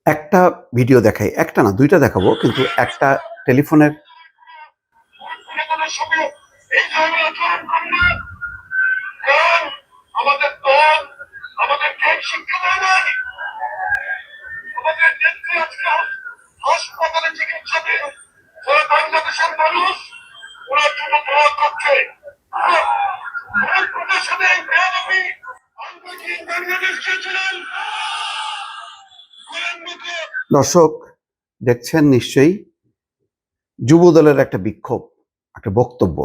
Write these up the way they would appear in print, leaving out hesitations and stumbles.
একটা ভিডিও দেখাই, একটা না দুইটা দেখাবো, কিন্তু একটা টেলিফোনের আমাদের দল আমাদেরকে শিক্ষা দেয় নাই। আমাদের নেত্রী আজকে হাসপাতালে চিকিৎসাধীন। ওরা বাংলাদেশের মানুষ, ওরা জন্য দোয়া করছে। প্রকাশনে বেয়াদবি আমরা কি বাংলাদেশ চেয়েছিলেন? দর্শক দেখছেন নিশ্চয়ই, যুব দলের একটা বিক্ষোভ, একটা বক্তব্য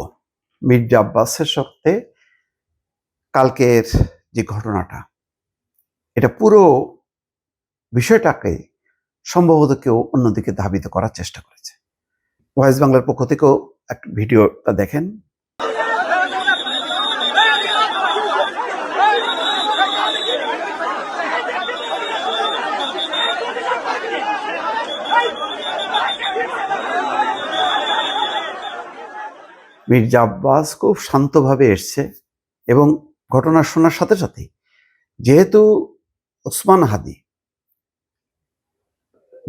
মির্জা আব্বাসের সাথে কালকের যে ঘটনাটা, এটা পুরো বিষয়টাকে সম্ভবত কেউ অন্যদিকে ধাবিত করার চেষ্টা করেছে। ভয়েস বাংলার পক্ষ থেকেও একটা ভিডিওটা দেখেন। মির্জা আব্বাস খুব শান্তভাবে এসছে এবং ঘটনা শোনার সাথে সাথেই, যেহেতু ওসমান হাদি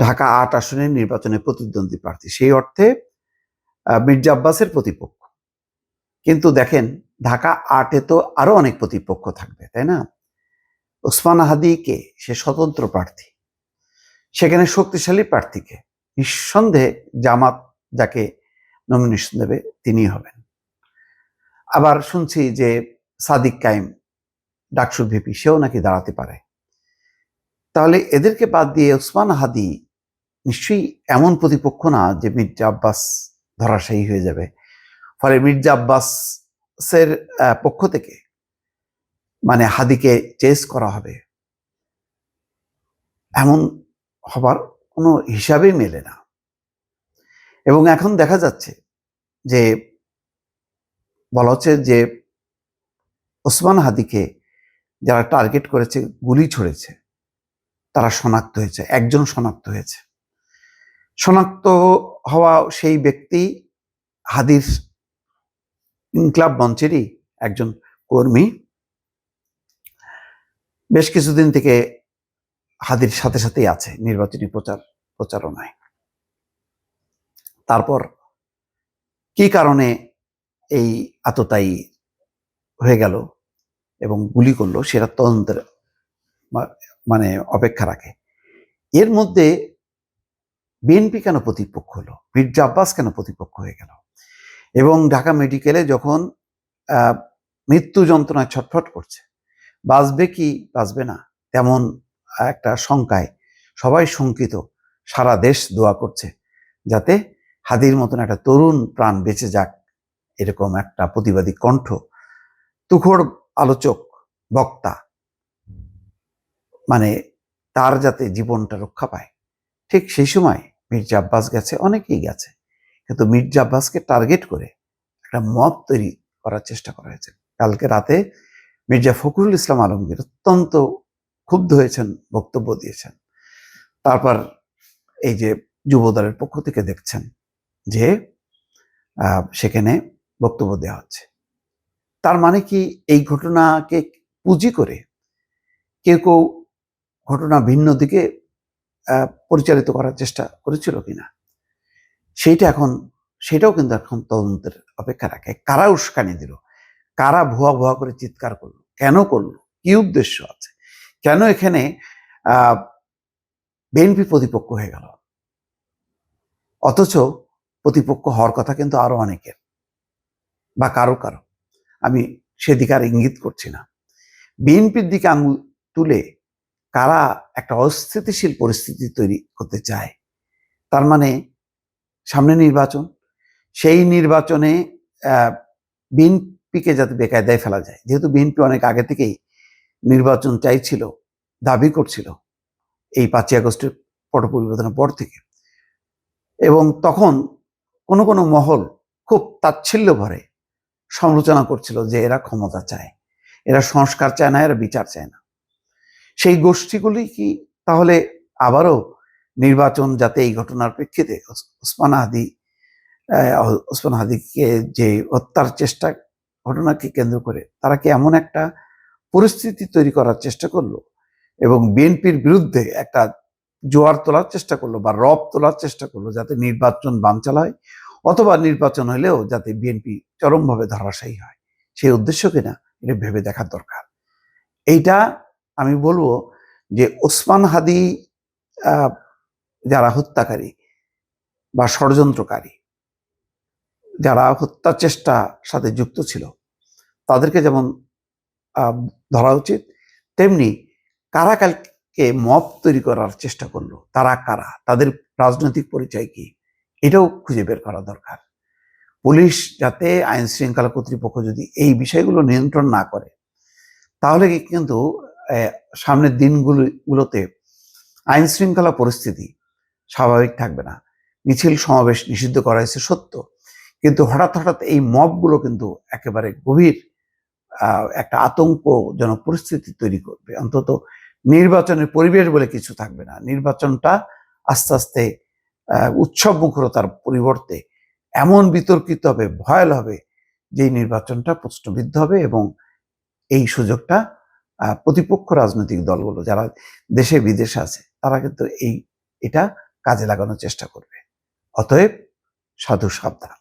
ঢাকা ৮ আসনের নির্বাচনে প্রতিদ্বন্দ্বী প্রার্থী, সেই অর্থে মির্জা আব্বাসের প্রতিপক্ষ। কিন্তু দেখেন, ঢাকা ৮-এ তো আরো অনেক প্রতিপক্ষ থাকবে, তাই না? ওসমান হাদিকে সে স্বতন্ত্র প্রার্থী, সেখানে শক্তিশালী প্রার্থীকে নিঃসন্দেহে জামাত যাকে নমিনেশন দেবে তিনি হবেন। আবার শুনছি যে সাদিক কায়েম ডাকসুর ভিপি, সেও নাকি দাঁড়াতে পারে। তাহলে এদেরকে বাদ দিয়ে ওসমান হাদি নিশ্চয়ই এমন প্রতিপক্ষ না যে মির্জা আব্বাস ধরাশায়ী হয়ে যাবে। ফলে মির্জা আব্বাসের পক্ষ থেকে মানে হাদিকে চেস করা হবে, এমন হবার কোনো হিসাবেই মেলে না। এবং এখন দেখা যাচ্ছে যে বলা হচ্ছে যে ওসমান হাদিকে যারা টার্গেট করেছে, গুলি ছড়েছে, তারা শনাক্ত হয়েছে, একজন শনাক্ত হয়েছে। শনাক্ত হওয়া সেই ব্যক্তি হাদির ইনকলাব মঞ্চেরই একজন কর্মী। বেশ কিছুদিন থেকে হাদির সাথে সাথেই আছে নির্বাচনী প্রচারণায়। তারপর কি কারণে এই আততায়ী হয়ে গেল এবং গুলি করলো, সেটা তদন্তের মানে অপেক্ষা রাখে। এর মধ্যে বিএনপি কেন প্রতিপক্ষ হলো, মির্জা আব্বাস কেন প্রতিপক্ষ হয়ে গেল? এবং ঢাকা মেডিকেলে যখন মৃত্যু যন্ত্রণায় ছটফট করছে, বাঁচবে কি বাঁচবে না তেমন একটা শঙ্কায় সবাই শঙ্কিত, সারা দেশ দোয়া করছে যাতে হাদির মতন একটা তরুণ প্রাণ বেঁচে যাক, এরকম একটা প্রতিবাদী কণ্ঠ, তুখোড় আলোচক, বক্তা, মানে তার যাতে জীবনটা রক্ষা পায়। ঠিক সেই সময় মির্জা আব্বাস গেছে, অনেকেই গেছে, কিন্তু মির্জা আব্বাসকে টার্গেট করে একটা মত তৈরি করার চেষ্টা করা হয়েছে। কালকে রাতে মির্জা ফখরুল ইসলাম আলমগীর অত্যন্ত ক্ষুব্ধ হয়েছেন, বক্তব্য দিয়েছেন। তারপর এই যে যুবদলের পক্ষ থেকে দেখছেন যে সেখানে বক্তব্য দেওয়া হচ্ছে। তার মানে কি এই ঘটনাকে পুঁজি করে কেউ কেউ ঘটনা ভিন্ন দিকে পরিচালিত করার চেষ্টা করেছিল কিনা, সেটাও কিন্তু এখন তদন্তের অপেক্ষা রাখে। কারা উস্কানি দিল, কারা ভুয়া ভুয়া করে চিৎকার করলো, কেন করলো, কি উদ্দেশ্য আছে, কেন এখানে বিএনপি প্রতিপক্ষ হয়ে গেল, অথচ প্রতিপক্ষ হওয়ার কথা কিন্তু আরো অনেকের, বা কারো কারো। আমি সেদিকে আর ইঙ্গিত করছি না। বিএনপির দিকে আঙুল তুলে কারা একটা অস্থিতিশীল পরিস্থিতি তৈরি করতে চায়। তার মানে সামনে নির্বাচন, সেই নির্বাচনে বিএনপিকে যাতে বেকায়দায় ফেলা যায়, যেহেতু বিএনপি অনেক আগে থেকেই নির্বাচন চাইছিল, দাবি করছিল এই 5ই আগস্টের পট পরিবর্তনের পর থেকে, এবং তখন কোনো কোনো মহল খুব তাচ্ছিল্য ভরে সমালোচনা করছিল যে এরা ক্ষমতা চায়, এরা সংস্কার চায় না, এরা বিচার চায় না। সেই গোষ্ঠীগুলি কি তাহলে আবারও নির্বাচন যাতে এই ঘটনার প্রেক্ষিতে ওসমান হাদিকে যে হত্যার চেষ্টা ঘটনাকে কেন্দ্র করে তারা কি এমন একটা পরিস্থিতি তৈরি করার চেষ্টা করলো এবং বিএনপির বিরুদ্ধে একটা জোয়ার তোলার চেষ্টা করলো বা রব তোলার চেষ্টা করলো যাতে নির্বাচন বানচাল হয়, অথবা নির্বাচন হলেও যাতে বিএনপি চরমভাবে ধরাশায়ী হয়। সেই উদ্দেশ্য কিনা এটা ভেবে দেখার দরকার। এইটা আমি বলবো যে ওসমান হাদি যারা হত্যাকারী বা ষড়যন্ত্রকারী, যারা হত্যা চেষ্টার সাথে যুক্ত ছিল, তাদেরকে যেমন ধরা উচিত, তেমনি কারা কালকে মব তৈরি করার চেষ্টা করলো, তারা কারা, তাদের রাজনৈতিক পরিচয় কি, এটাও খুঁজে বের করা দরকার। পুলিশ যাতে আইন শৃঙ্খলা কর্তৃপক্ষ যদি এই বিষয়গুলো নিয়ন্ত্রণ না করে, তাহলে কিন্তু সামনের দিনগুলোতে আইন শৃঙ্খলা পরিস্থিতি স্বাভাবিক থাকবে না। মিছিল সমাবেশ নিষিদ্ধ করা হয়েছে সত্য, কিন্তু হঠাৎ হঠাৎ এই মবগুলো কিন্তু একেবারে গভীর একটা আতঙ্কজনক পরিস্থিতি তৈরি করবে। অন্তত নির্বাচনের পরিবেশ বলে কিছু থাকবে না। নির্বাচনটা আস্তে আস্তে উৎসব মুখরতার পরিবর্তে এমন বিতর্কিত হবে, ভয়াল হবে, যে নির্বাচনটা প্রশ্নবিদ্ধ হবে, এবং এই সুযোগটা প্রতিপক্ষ রাজনৈতিক দলগুলো যারা দেশে বিদেশে আছে তারা কিন্তু এটা কাজে লাগানোর চেষ্টা করবে। অতএব সাধু সাবধান।